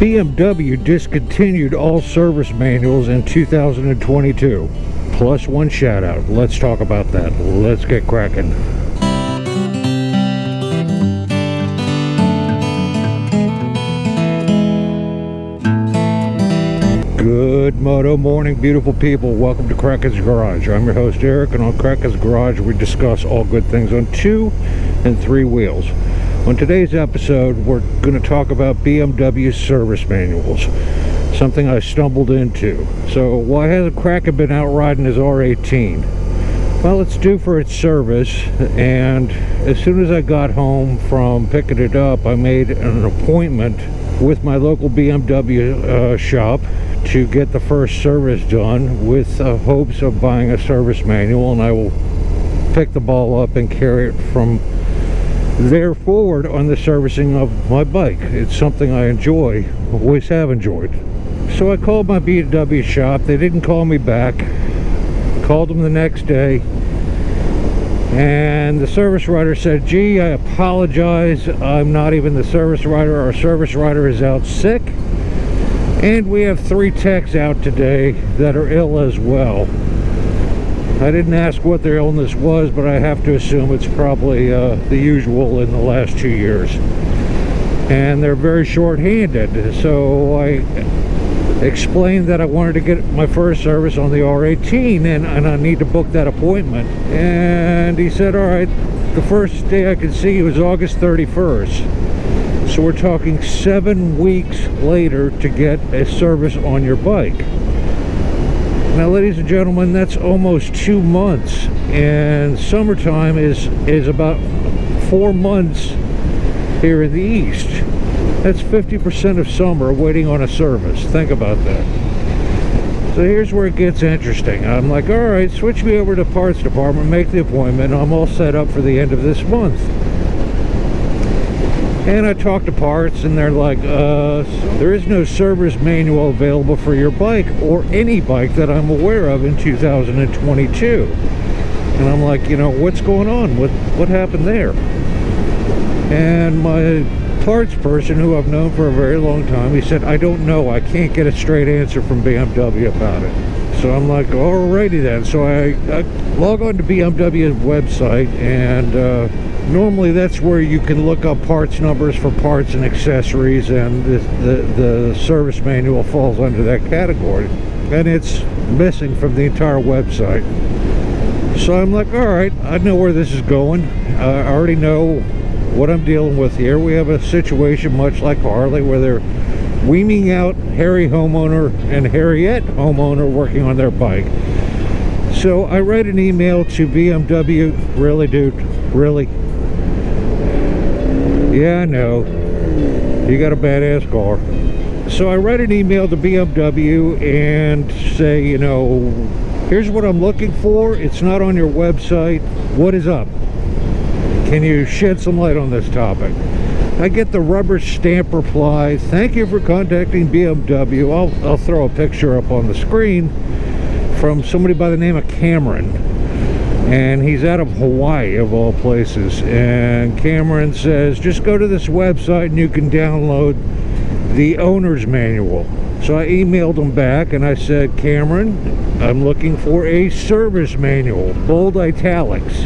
BMW discontinued all service manuals in 2022, plus one shout out. Let's talk about that. Let's get cracking. Good moto morning, beautiful people. Welcome to Kraken's Garage. I'm your host Eric, and on Kraken's Garage we discuss all good things on 2 and 3 wheels. On today's episode, we're going to talk about BMW service manuals, something I stumbled into. So why hasn't Kraken been out riding his R18? Well, it's due for its service, and as soon as I got home from picking it up, I made an appointment with my local BMW shop to get the first service done, with hopes of buying a service manual, and I will pick the ball up and carry it from there forward on the servicing of my bike. It's something I enjoy, always have enjoyed. So I called my BMW shop. They didn't call me back. Called them the next day, and the service writer said, gee, I apologize, I'm not even the service writer. Our service writer is out sick, and we have 3 techs out today that are ill as well. I didn't ask what their illness was, but I have to assume it's probably the usual in the last 2 years. And they're very short-handed, so I explained that I wanted to get my first service on the R18, and I need to book that appointment. And he said, all right, the first day I could see you was August 31st. So we're talking 7 weeks later to get a service on your bike. Now, ladies and gentlemen, that's almost 2 months, and summertime is about 4 months here in the East. That's 50% of summer waiting on a service. Think about that. So here's where it gets interesting. I'm like, all right, switch me over to parts department, make the appointment, I'm all set up for the end of this month. And I talked to parts, and they're like, there is no service manual available for your bike, or any bike that I'm aware of, in 2022. And I'm like, you know, what's going on? What happened there? And my parts person, who I've known for a very long time, he said, I don't know, I can't get a straight answer from BMW about it. So I'm like, alrighty then. So I log on to BMW's website, and normally that's where you can look up parts numbers for parts and accessories, and the service manual falls under that category, and it's missing from the entire website. So I'm like, all right, I know where this is going. I already know what I'm dealing with here. We have a situation much like Harley, where they're weaning out Harry homeowner and Harriet homeowner working on their bike. So I write an email to BMW. Really, dude? Really? Yeah, I know. You got a badass car. So I write an email to BMW and say, you know, here's what I'm looking for. It's not on your website. What is up? Can you shed some light on this topic? I get the rubber stamp reply, thank you for contacting BMW. I'll throw a picture up on the screen from somebody by the name of Cameron. And he's out of Hawaii, of all places. And Cameron says, just go to this website and you can download the owner's manual. So I emailed him back and I said, Cameron, I'm looking for a service manual, bold italics.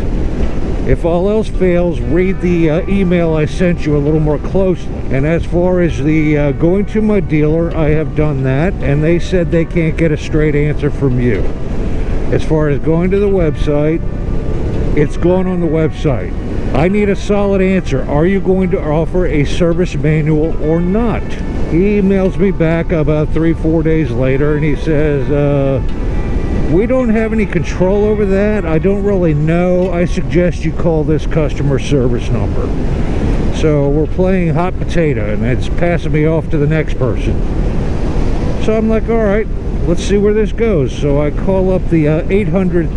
If all else fails, read the email I sent you a little more closely. And as far as the going to my dealer, I have done that, and they said they can't get a straight answer from you. As far as going to the website, it's gone on the website. I need a solid answer. Are you going to offer a service manual or not? He emails me back about 3-4 days later, and he says, we don't have any control over that. I don't really know. I suggest you call this customer service number. So we're playing hot potato, and it's passing me off to the next person. So I'm like, all right, let's see where this goes. So I call up the 800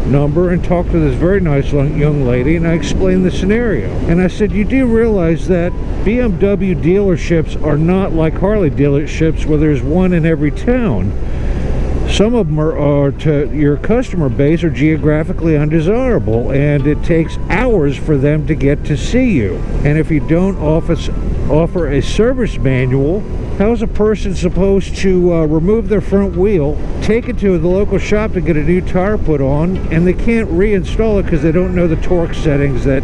number and talk to this very nice young lady, and I explain the scenario. And I said, you do realize that BMW dealerships are not like Harley dealerships where there's one in every town. Some of them are to your customer base are geographically undesirable, and it takes hours for them to get to see you. And if you don't offer a service manual, How's a person supposed to remove their front wheel, take it to the local shop to get a new tire put on, and they can't reinstall it because they don't know the torque settings that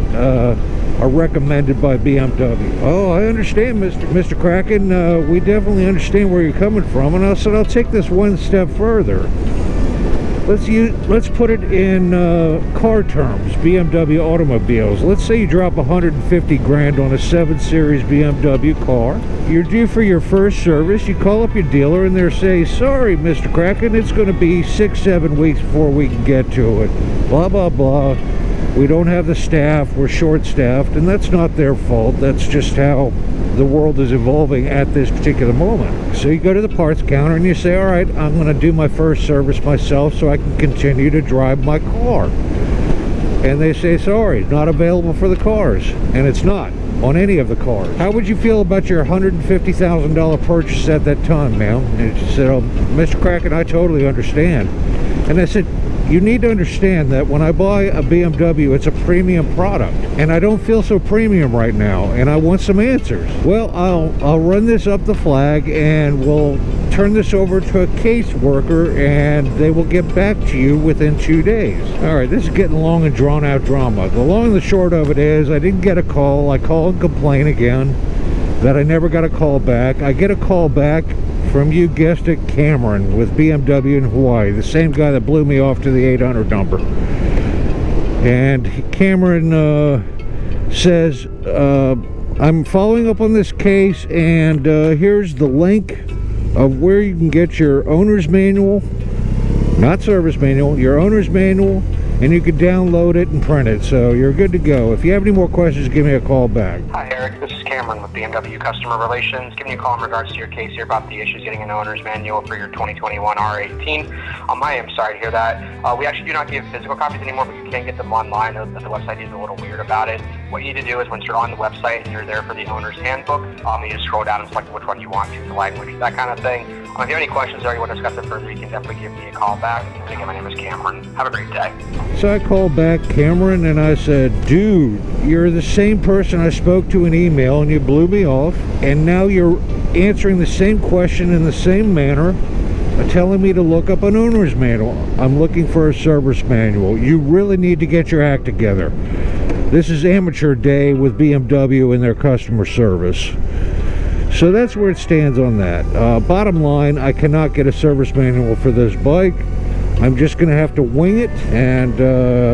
are recommended by BMW? Oh, I understand, Mr. Kraken. We definitely understand where you're coming from, and I said I'll take this one step further. Let's put it in car terms, BMW automobiles. Let's say you drop 150 grand on a 7 Series BMW car. You're due for your first service. You call up your dealer and they say, sorry, Mr. Kraken, it's going to be 6-7 weeks before we can get to it. Blah, blah, blah. We don't have the staff. We're short-staffed, and that's not their fault. That's just how the world is evolving at this particular moment. So you go to the parts counter and you say, all right, I'm going to do my first service myself so I can continue to drive my car. And they say, sorry, not available for the cars. And it's not on any of the cars. How would you feel about your $150,000 purchase at that time, ma'am? And she said, oh, Mr. Kraken, I totally understand. And I said, you need to understand that when I buy a BMW, it's a premium product, and I don't feel so premium right now, and I want some answers. Well, I'll run this up the flag, and we'll turn this over to a caseworker, and they will get back to you within 2 days. All right, this is getting long and drawn out drama. The long and the short of it is, I didn't get a call. I call and complain again that I never got a call back. I get a call back from, you guessed it, Cameron with BMW in Hawaii, the same guy that blew me off to the 800 number. And Cameron says, I'm following up on this case, and here's the link of where you can get your owner's manual, not service manual, your owner's manual, and you can download it and print it, so you're good to go. If you have any more questions, give me a call back. Hi Eric, this is Cameron with BMW Customer Relations, giving you a call in regards to your case here about the issues getting an owner's manual for your 2021 R18. I am sorry to hear that. We actually do not give physical copies anymore, but you can get them online. The website is a little weird about it. What you need to do is, once you're on the website and you're there for the owner's handbook, you just scroll down and select which one you want, choose the language, that kind of thing. If you have any questions or you want to discuss it further, you can definitely give me a call back. And again, my name is Cameron. Have a great day. So I called back Cameron and I said, dude, you're the same person I spoke to in email and you blew me off, and now you're answering the same question in the same manner, telling me to look up an owner's manual. I'm looking for a service manual. You really need to get your act together. This is amateur day with BMW and their customer service. So that's where it stands on that. Bottom line, I cannot get a service manual for this bike. I'm just going to have to wing it and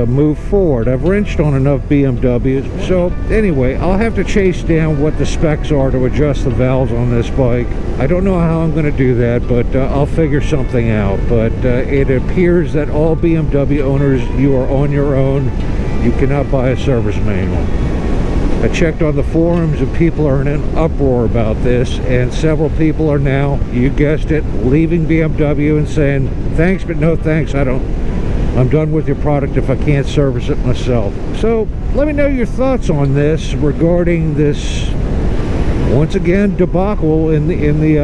move forward. I've wrenched on enough BMWs. So anyway, I'll have to chase down what the specs are to adjust the valves on this bike. I don't know how I'm going to do that, but I'll figure something out. But it appears that all BMW owners, you are on your own. You cannot buy a service manual. I checked on the forums and people are in an uproar about this, and several people are now, you guessed it, leaving BMW and saying, thanks but no thanks, I'm done with your product if I can't service it myself. So let me know your thoughts on this regarding this, once again, debacle in the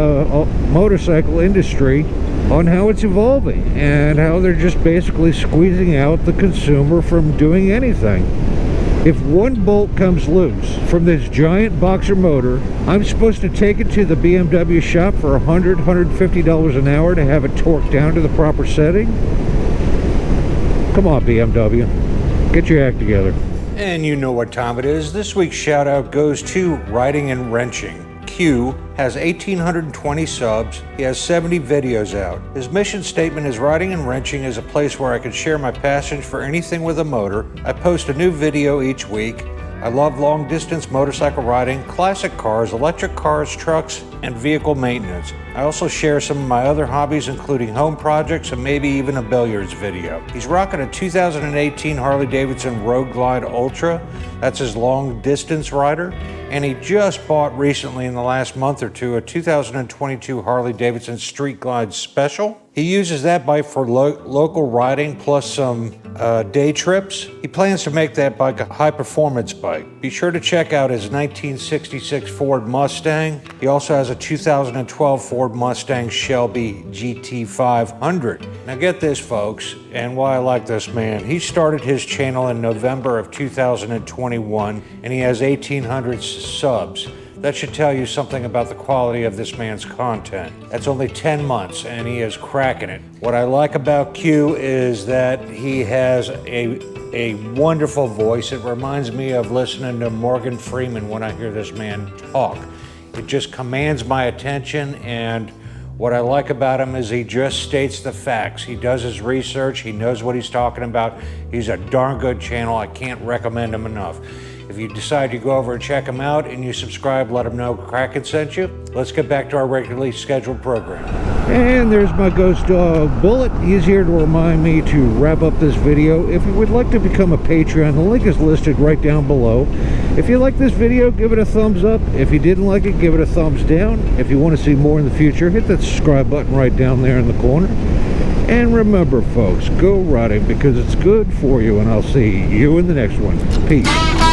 motorcycle industry, on how it's evolving and how they're just basically squeezing out the consumer from doing anything. If one bolt comes loose from this giant boxer motor, I'm supposed to take it to the BMW shop for $100, $150 an hour to have it torqued down to the proper setting? Come on, BMW. Get your act together. And you know what time it is. This week's shout out goes to Riding and Wrenching. Q has 1,820 subs. He has 70 videos out. His mission statement is Riding and Wrenching is a place where I can share my passion for anything with a motor. I post a new video each week. I love long distance motorcycle riding, classic cars, electric cars, trucks, and vehicle maintenance. I also share some of my other hobbies, including home projects and maybe even a billiards video. He's rocking a 2018 Harley-Davidson Road Glide Ultra. That's his long distance rider. And he just bought recently in the last month or two a 2022 Harley-Davidson Street Glide Special. He uses that bike for local riding plus some day trips. He plans to make that bike a high-performance bike. Be sure to check out his 1966 Ford Mustang. He also has a 2012 Ford Mustang Shelby GT500. Now get this, folks, and why I like this man. He started his channel in November of 2021, and he has 1,800 subs. That should tell you something about the quality of this man's content. That's only 10 months and he is cracking it. What I like about Q is that he has a wonderful voice. It reminds me of listening to Morgan Freeman when I hear this man talk. It just commands my attention, and what I like about him is he just states the facts. He does his research, he knows what he's talking about. He's a darn good channel. I can't recommend him enough. If you decide to go over and check him out and you subscribe, let him know Kraken sent you. Let's get back to our regularly scheduled program. And there's my ghost dog, Bullet. He's here to remind me to wrap up this video. If you would like to become a Patreon, the link is listed right down below. If you like this video, give it a thumbs up. If you didn't like it, give it a thumbs down. If you want to see more in the future, hit that subscribe button right down there in the corner. And remember, folks, go riding because it's good for you, and I'll see you in the next one. Peace.